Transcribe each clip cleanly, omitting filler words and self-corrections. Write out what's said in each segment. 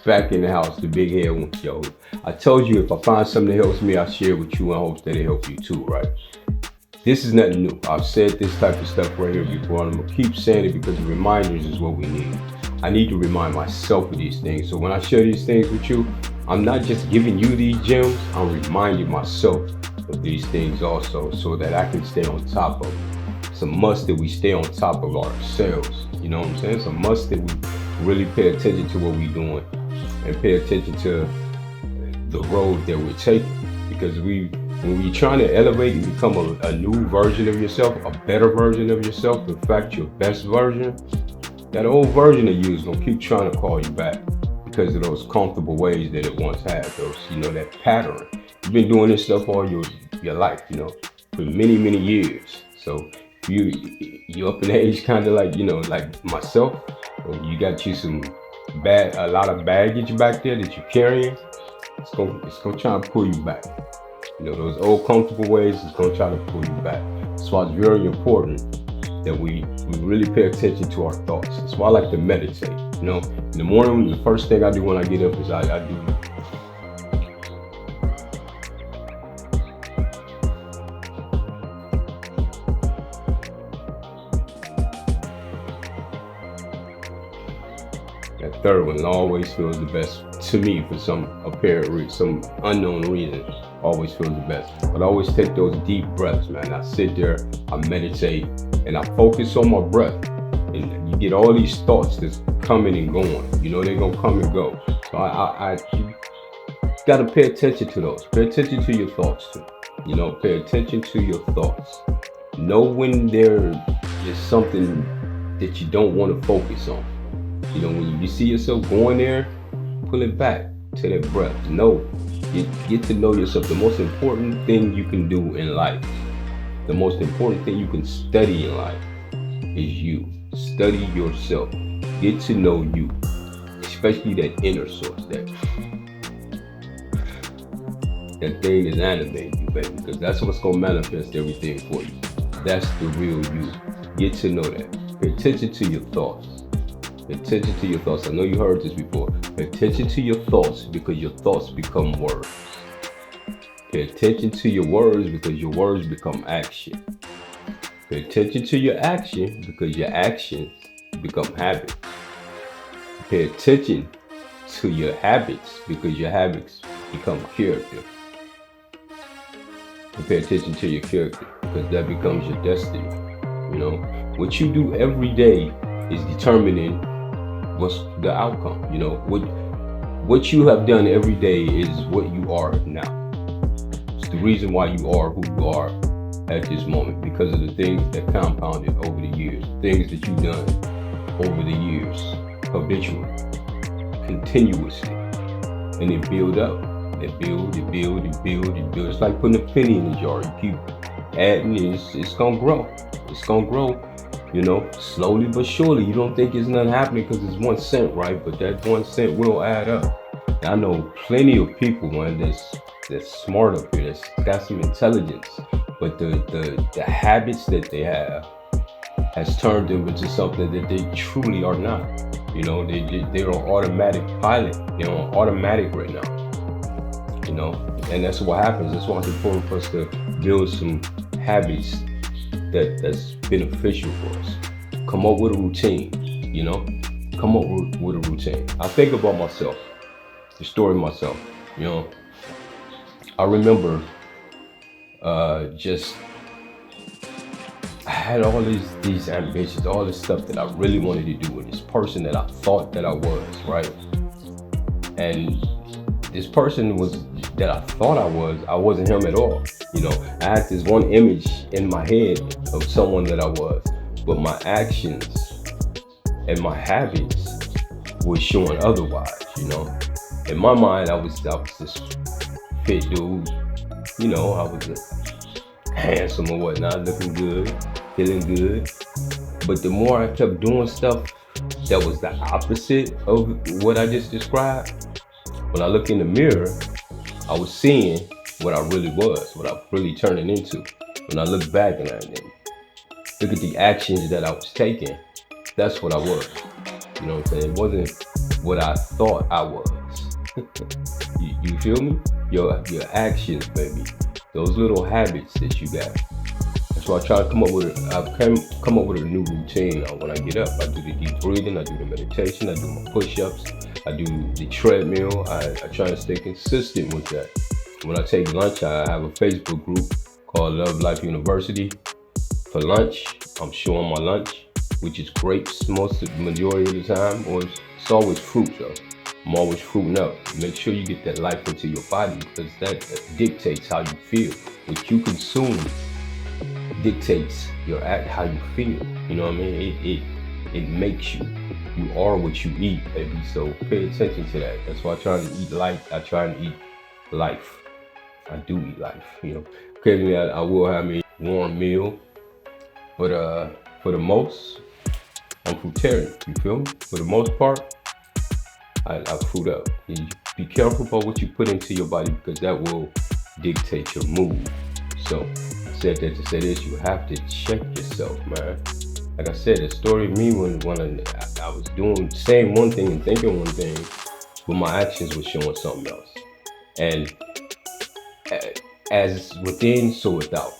Back in the house, the big head one. Yo, I told you if I find something that helps me, I share it with you in hopes that it help you too, right? This is nothing new. I've said this type of stuff right here before, and I'm gonna keep saying it because the reminders is what we need. I need to remind myself of these things. So when I share these things with you, I'm not just giving you these gems, I'm reminding myself of these things also so that I can stay on top of it. It's a must that we stay on top of ourselves. You know what I'm saying? It's a must that we really pay attention to what we're doing and pay attention to the road that we're taking. Because when you're trying to elevate and become a new version of yourself, a better version of yourself, in fact, your best version, that old version of you is gonna keep trying to call you back because of those comfortable ways that it once had. Those, that pattern. You've been doing this stuff all your life, for many years. So you up in age, kind of like like myself. You got you a lot of baggage back there that you're carrying. It's gonna try to pull you back. Those old comfortable ways is gonna try to pull you back. That's why it's very important that we really pay attention to our thoughts. That's why I like to meditate. In the morning, the first thing I do when I get up is I do that third one. It always feels the best to me for some apparent reason, some unknown reason. Always feels the best. But I always take those deep breaths, man. I sit there, I meditate, and I focus on my breath. And you get all these thoughts that's coming and going. They're gonna come and go. So you gotta pay attention to those. Pay attention to your thoughts too. Pay attention to your thoughts. Know when there is something that you don't want to focus on. When you see yourself going there, pull it back to that breath. Get to know yourself. The most important thing you can do in life, the most important thing you can study in life is you. Study yourself. Get to know you, especially that inner source, that thing is animating you, baby, because that's what's gonna manifest everything for you. That's the real you. Get to know that. Pay attention to your thoughts. Pay attention to your thoughts. I know you heard this before. Pay attention to your thoughts because your thoughts become words. Pay attention to your words because your words become action. Pay attention to your action because your actions become habits. Pay attention to your habits because your habits become character. And pay attention to your character because that becomes your destiny. What you do every day is determining what's the outcome. What you have done every day is what you are now. It's the reason why you are who you are at this moment, because of the things that compounded over the years, things that you've done over the years, habitually, continuously, and it build up. It build. It's like putting a penny in a jar. You keep adding, it's gonna grow. It's gonna grow. Slowly but surely. You don't think it's nothing happening because it's 1 cent, right? But that 1 cent will add up. And I know plenty of people, man, that's smart up here, that's got some intelligence, but the habits that they have has turned them into something that they truly are not. They're on automatic pilot. They're on automatic right now. And that's what happens. That's why it's important for us to build some habits that's beneficial for us. Come up with a routine, Come up with a routine. I think about myself, the story of myself, I remember I had all these ambitions, all this stuff that I really wanted to do with this person that I thought that I was, right? And this person that I thought I wasn't him at all. I had this one image in my head of someone that I was, but my actions and my habits were showing otherwise. In my mind, I was this fit dude. I was handsome or whatnot, looking good, feeling good. But the more I kept doing stuff that was the opposite of what I just described, when I look in the mirror, I was seeing what I really was, what I really turning into. When I look back and I look at the actions that I was taking, that's what I was. You know what I'm saying? what I thought I was. You feel me? Your actions, baby. Those little habits that you got. That's why I try to come up with come up with a new routine now. When I get up, I do the deep breathing, I do the meditation, I do my push-ups, I do the treadmill. I try to stay consistent with that. When I take lunch, I have a Facebook group called Love Life University. For lunch, I'm showing my lunch, which is grapes most of the majority of the time, or it's always fruit though. I'm always fruiting up. Make sure you get that life into your body, because that dictates how you feel. What you consume dictates how you feel. You know what I mean? It makes you. You are what you eat, baby. So pay attention to that. That's why I try to eat life. I try to eat life. I do eat life. You know, occasionally I will have me a warm meal, but for the most, I'm fruitarian. You feel me? For the most part, I fruit up. You be careful about what you put into your body, because that will dictate your mood. So I said that to say this: you have to check yourself, man. Like I said, the story of me when I was saying one thing and thinking one thing, but my actions were showing something else. And as within, so without.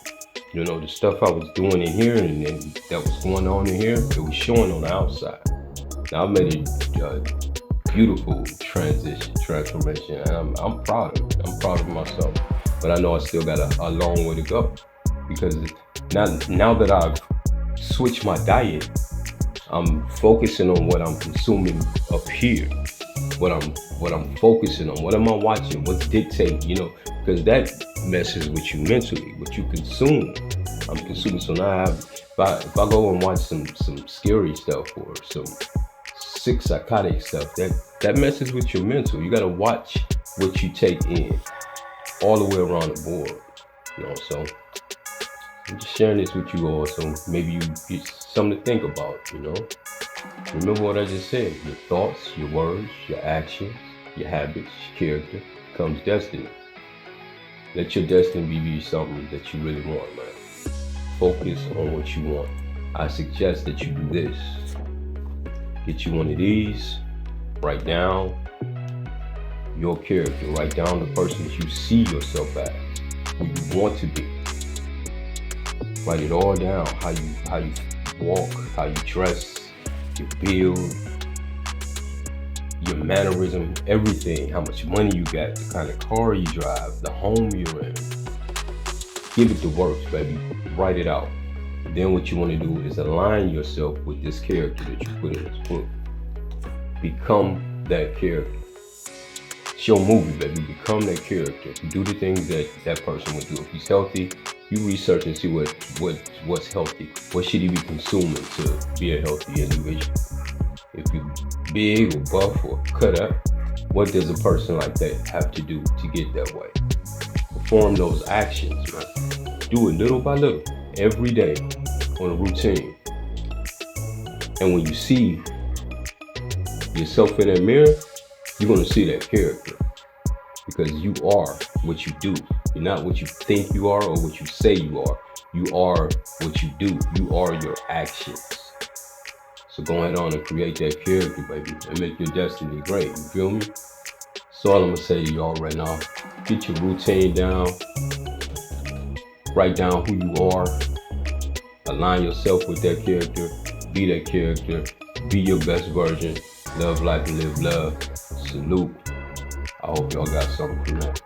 You know, the stuff I was doing in here and that was going on in here, it was showing on the outside. Now I made a beautiful transformation, and I'm proud of it. I'm proud of myself. But I know I still got a long way to go, because now that I've switched my diet, I'm focusing on what I'm consuming up here. What I'm focusing on, what am I watching, what's dictating, you know, because that messes with you mentally, what you consume. I'm consuming. So now if I go and watch some scary stuff or some sick psychotic stuff, that messes with your mental. You gotta watch what you take in all the way around the board. You know, so I'm just sharing this with you all, so maybe you get something to think about, you know. Remember what I just said: your thoughts, your words, your actions, your habits, your character becomes destiny. Let your destiny be something that you really want, man. Focus on what you want. I suggest that you do this. Get you one of these, write down your character, write down the person that you see yourself as, who you want to be. Write it all down: how you walk, how you dress, your build, your mannerism, everything, how much money you got, the kind of car you drive, the home you're in. Give it the works, baby. Write it out. Then what you want to do is align yourself with this character that you put in this book. Become that character. It's your movie, baby. Become that character. Do the things that person would do. If he's healthy, you research and see what's healthy. What should he be consuming to be a healthy individual? If you're big or buff or cut up, what does a person like that have to do to get that way? Perform those actions, man. Do it little by little, every day, on a routine. And when you see yourself in that mirror, you're gonna see that character, because you are what you do. You're not what you think you are or what you say you are. You are what you do. You are your actions. So go ahead on and create that character, baby, and make your destiny great. You feel me? That's all I'm gonna say to y'all right now. Get your routine down. Write down who you are. Align yourself with that character. Be that character. Be your best version. Love life and live love. Salute. I hope y'all got something from that.